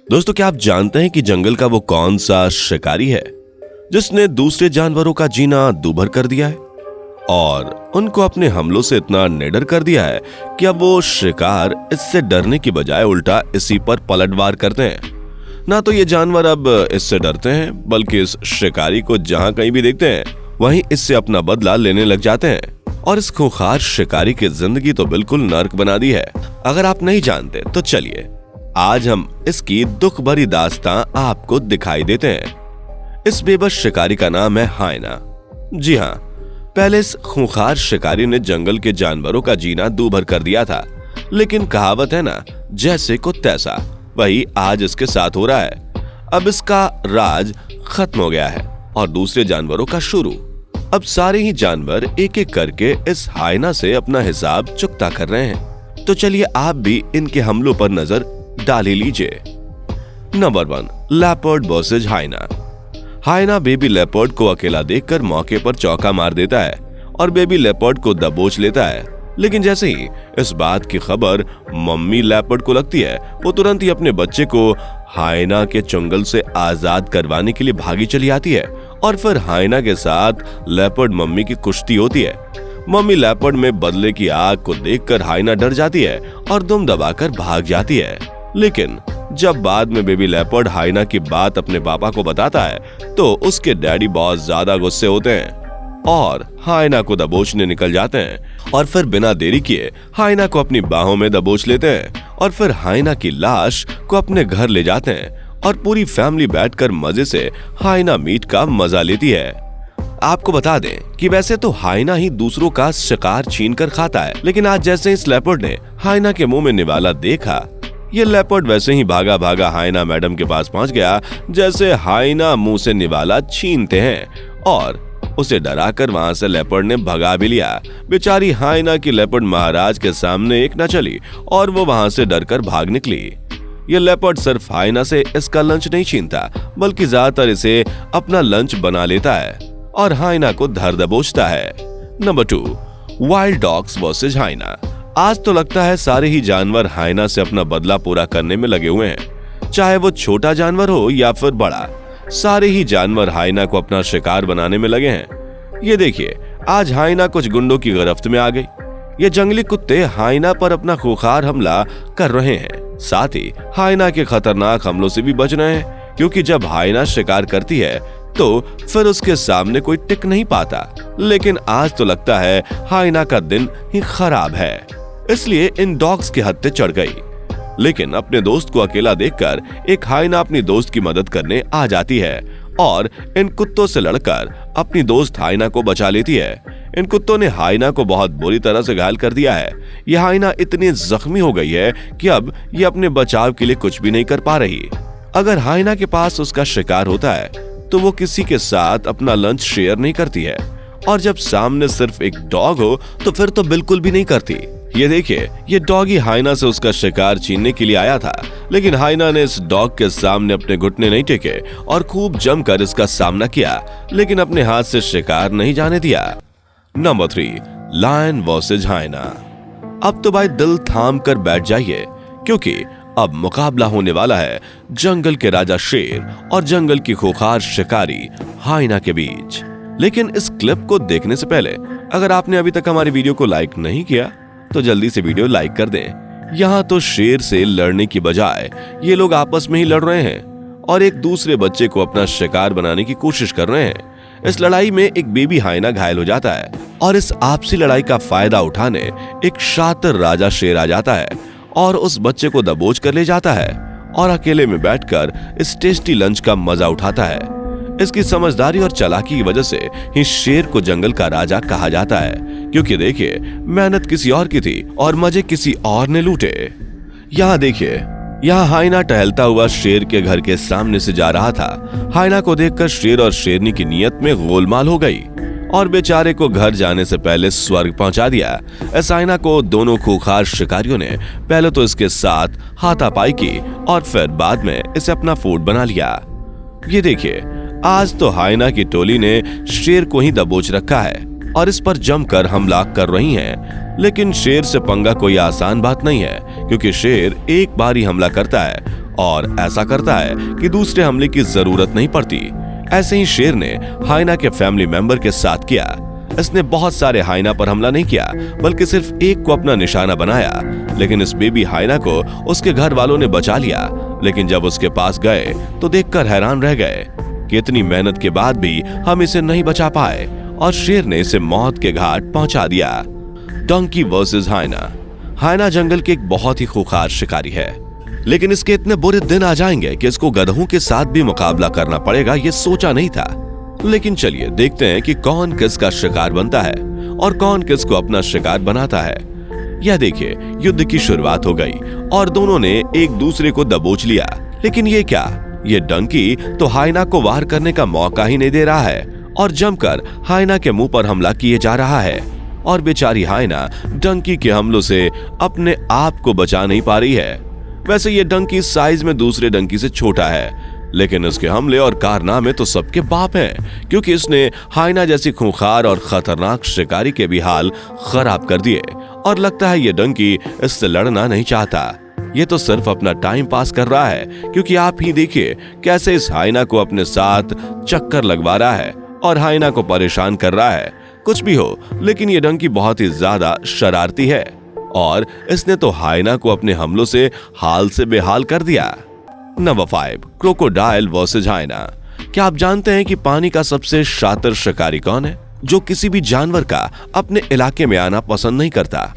दोस्तों, क्या आप जानते हैं कि जंगल का वो कौन सा शिकारी है जिसने दूसरे जानवरों का जीना दूभर कर दिया है और उनको अपने हमलों से इतना निडर कर दिया है कि अब वो शिकार इससे डरने की बजाय उल्टा इसी पर पलटवार करते हैं। ना तो ये जानवर अब इससे डरते हैं, बल्कि इस शिकारी को जहां कहीं भी देखते हैं वहीं इससे अपना बदला लेने लग जाते हैं। और इस खूंखार शिकारी की जिंदगी तो बिल्कुल नर्क बना दी है। अगर आप नहीं जानते तो चलिए आज हम इसकी दुख भरी दास्तां आपको दिखाई देते हैं। इस बेबस शिकारी का नाम है हायना। जी हाँ, पहले इस खूंखार शिकारी ने जंगल के जानवरों का जीना दूभर कर दिया था, लेकिन कहावत है ना, जैसे को तैसा, वही आज इसके साथ हो रहा है। अब इसका राज खत्म हो गया है और दूसरे जानवरों का शुरू। अब सारे ही जानवर एक एक करके इस हायना से अपना हिसाब चुकता कर रहे हैं। तो चलिए आप भी इनके हमलों पर नजर डाल ही लीजिए। नंबर 1, लेपर्ड वर्सेस हायना। हायना बेबी लेपर्ड को अकेला देखकर मौके पर चौका मार देता है और बेबी लेपर्ड को दबोच लेता है। लेकिन जैसे ही इस बात की खबर मम्मी लेपर्ड को लगती है, वो तुरंत ही अपने बच्चे को हायना के चंगुल से आजाद करवाने के लिए भागी चली आती है और फिर हायना के साथ लेपर्ड मम्मी की कुश्ती होती है। मम्मी लेपर्ड में बदले की आग को देखकर हायना डर जाती है और दुम दबाकर भाग जाती है। लेकिन जब बाद में बेबी लेपर्ड हायना की बात अपने पापा को बताता है तो उसके डैडी बहुत ज्यादा गुस्से होते हैं और हायना को दबोचने निकल जाते हैं और फिर बिना देरी किए हायना को अपनी बाहों में दबोच लेते हैं और फिर हायना की लाश को अपने घर ले जाते हैं और पूरी फैमिली बैठकर मजे से हायना मीट का मजा लेती है। आपको बता दें कि वैसे तो हायना ही दूसरों का शिकार छीन कर खाता है, लेकिन आज जैसे इस लेपर्ड ने हायना के मुंह में निवाला देखा, ये लेपर्ड वैसे ही भागा भागा हायना मैडम के पास पहुंच गया जैसे हायना मुंह से निवाला छीनते हैं और उसे डराकर वहां से लेपर्ड ने भगा भी लिया। बेचारी हायना की लेपर्ड महाराज के सामने एक न चली और वो वहां से डरकर भाग निकली। ये लेपर्ड सिर्फ हायना से इसका लंच नहीं छीनता, बल्कि ज्यादातर इसे अपना लंच बना लेता है और हायना को धर दबोचता है। नंबर 2, वाइल्ड डॉग्स वर्सेस हायना। आज तो लगता है सारे ही जानवर हायना से अपना बदला पूरा करने में लगे हुए हैं, चाहे वो छोटा जानवर हो या फिर बड़ा। सारे ही जानवर हायना को अपना शिकार बनाने में लगे हैं। ये देखिए, आज हायना कुछ गुंडों की गिरफ्त में आ गई। ये जंगली कुत्ते हायना पर अपना खूंखार हमला कर रहे हैं, साथ ही हायना के खतरनाक हमलों से भी बच रहे हैं, क्योंकि जब हायना शिकार करती है तो फिर उसके सामने कोई टिक नहीं पाता। लेकिन आज तो लगता है हायना का दिन ही खराब है, इसलिए इन डॉग्स के हत्थे चढ़ गई। लेकिन अपने दोस्त को अकेला देखकर एक हायना अपनी दोस्त की मदद करने आ जाती है और इन कुत्तों से लड़कर अपनी दोस्त हायना को बचा लेती है। इन कुत्तों ने हायना को बहुत बुरी तरह से घायल कर दिया है। यह हायना इतनी जख्मी हो गई है कि अब ये अपने बचाव के लिए कुछ भी नहीं कर पा रही। अगर हायना के पास उसका शिकार होता है तो वो किसी के साथ अपना लंच शेयर नहीं करती है, और जब सामने सिर्फ एक डॉग हो तो फिर तो बिल्कुल भी नहीं करती। ये देखिए, ये डॉग ही हायना से उसका शिकार छीनने के लिए आया था, लेकिन हायना ने इस डॉग के सामने अपने घुटने नहीं टेके और खूब जमकर इसका सामना किया, लेकिन अपने हाथ से शिकार नहीं जाने दिया। नंबर 3, लायन वर्सेस हायना। अब तो भाई दिल थाम कर बैठ जाइए, क्योंकि अब मुकाबला होने वाला है जंगल के राजा शेर और जंगल की खूंखार शिकारी हायना के बीच। लेकिन इस क्लिप को देखने से पहले अगर आपने अभी तक हमारी वीडियो को लाइक नहीं किया तो जल्दी से वीडियो लाइक कर दें। यहाँ तो शेर से लड़ने की बजाय ये लोग आपस में ही लड़ रहे हैं और एक दूसरे बच्चे को अपना शिकार बनाने की कोशिश कर रहे हैं। इस लड़ाई में एक बेबी हायना घायल हो जाता है और इस आपसी लड़ाई का फायदा उठाने एक शातिर राजा शेर आ जाता है और उस बच्चे को दबोच कर ले जाता है और अकेले में बैठकर इस टेस्टी लंच का मजा उठाता है। इसकी समझदारी और चालाकी की वजह से ही शेर को जंगल का राजा कहा जाता है, क्योंकि देखिए, मेहनत किसी और की थी और मजे किसी और ने लूटे। यहाँ देखिए, यहाँ हायना टहलता हुआ शेर के घर के सामने से जा रहा था। हायना को देखकर शेर और शेरनी की नीयत में गोलमाल हो गई और बेचारे को घर जाने से पहले स्वर्ग पहुंचा दिया। इस हायना को दोनों खूंखार शिकारियों ने पहले तो इसके साथ हाथापाई की और फिर बाद में इसे अपना फूड बना लिया। ये देखिए, आज तो हायना की टोली ने शेर को ही दबोच रखा है और इस पर जमकर हमला कर रही हैं। लेकिन शेर से पंगा कोई आसान बात नहीं है, क्योंकि शेर एक बार ही हमला करता है और ऐसा करता है कि दूसरे हमले की जरूरत नहीं पड़ती। ऐसे ही शेर ने हाइना के फैमिली मेंबर के साथ किया। इसने बहुत सारे हाइना पर हमला नहीं किया, बल्कि सिर्फ एक को अपना निशाना बनाया। लेकिन इस बेबी हाइना को उसके घर वालों ने बचा लिया। लेकिन जब उसके पास गए तो देखकर हैरान रह गए कि इतनी मेहनत के बाद भी हम इसे नहीं बचा पाए और शेर ने इसे मौत के घाट पहुंचा दिया। डंकी वर्सेस हाइना। हाइना जंगल के एक बहुत ही खूंखार शिकारी है, लेकिन इसके इतने बुरे दिन आ जाएंगे कि इसको गधों के साथ भी मुकाबला करना पड़ेगा, ये सोचा नहीं था। लेकिन चलिए देखते हैं कि कौन किसका शिकार बनता है और कौन किसको अपना शिकार बनाता है। यह देखिए, युद्ध की शुरुआत हो गई और दोनों ने एक दूसरे को दबोच लिया। लेकिन ये क्या, ये डंकी तो हाइना को वार करने का मौका ही नहीं दे रहा है और जमकर हाइना के मुंह पर हमला किए जा रहा है। और बेचारी हाइना डंकी के हमलों से अपने आप को बचा नहीं पा रही है। वैसे ये डंकी साइज में दूसरे डंकी से छोटा है, लेकिन उसके हमले और कारनामे तो सबके बाप हैं, क्योंकि इसने हाइना जैसी खूंखार और खतरनाक शिकारी के भी हाल खराब कर दिए। और लगता है ये डंकी इससे लड़ना नहीं चाहता, ये तो सिर्फ अपना टाइम पास कर रहा है। क्योंकि आप ही देखिए कैसे इस हाइना को अपने साथ चक्कर लगवा रहा है और हाइना को परेशान कर रहा है। कुछ भी हो, लेकिन ये डंकी बहुत ही ज्यादा शरारती है और इसने तो हाइना को अपने हमलों से हाल से बेहाल कर दिया। Number 5, crocodile versus hyena. क्या आप जानते हैं कि पानी का सबसे शातिर शिकारी कौन है, जो किसी भी जानवर का अपने इलाके में आना पसंद नहीं करता?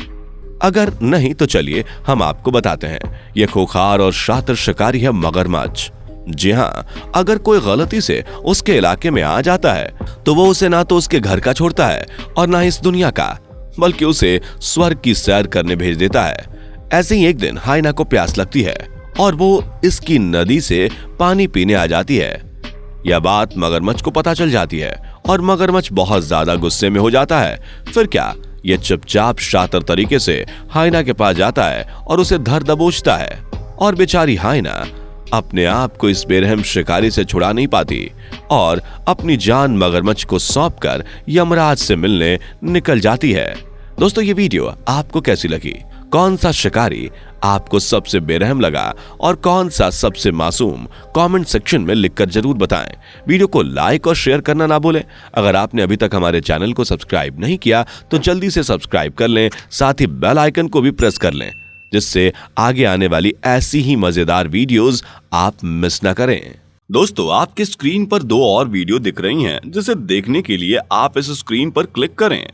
अगर नहीं तो चलिए हम आपको बताते हैं। यह खूंखार और शातिर शिकारी है मगरमच्छ। जी हाँ, अगर कोई गलती से उसके इलाके में आ जाता है तो वो उसे ना तो उसके घर का छोड़ता है और ना इस दुनिया का, बल्कि उसे स्वर्ग की सैर करने भेज देता है। ऐसे ही एक दिन हाइना को प्यास लगती है और वो इसकी नदी से पानी पीने आ जाती है। यह बात मगरमच्छ को पता चल जाती है और मगरमच्छ बहुत ज्यादा गुस्से में हो जाता है। फिर क्या, यह चुपचाप शातिर तरीके से हाइना के पास जाता है और उसे धर दबोचता है। और बेचारी हाइना अपने आप को इस बेरहम शिकारी से छुड़ा नहीं पाती और अपनी जान मगरमच्छ को सौंपकर यमराज से मिलने निकल जाती है। दोस्तों, ये वीडियो आपको कैसी लगी? कौन सा शिकारी आपको सबसे बेरहम लगा और कौन सा सबसे मासूम? कमेंट सेक्शन में लिखकर जरूर बताएं। वीडियो को लाइक और शेयर करना ना भूलें। अगर आपने अभी तक हमारे चैनल को सब्सक्राइब नहीं किया तो जल्दी से सब्सक्राइब कर लें, साथ ही बेल आइकन को भी प्रेस कर लें, जिससे आगे आने वाली ऐसी ही मजेदार वीडियोस आप मिस ना करें। दोस्तों, आपके स्क्रीन पर 2 और वीडियो दिख रही हैं, जिसे देखने के लिए आप इस स्क्रीन पर क्लिक करें।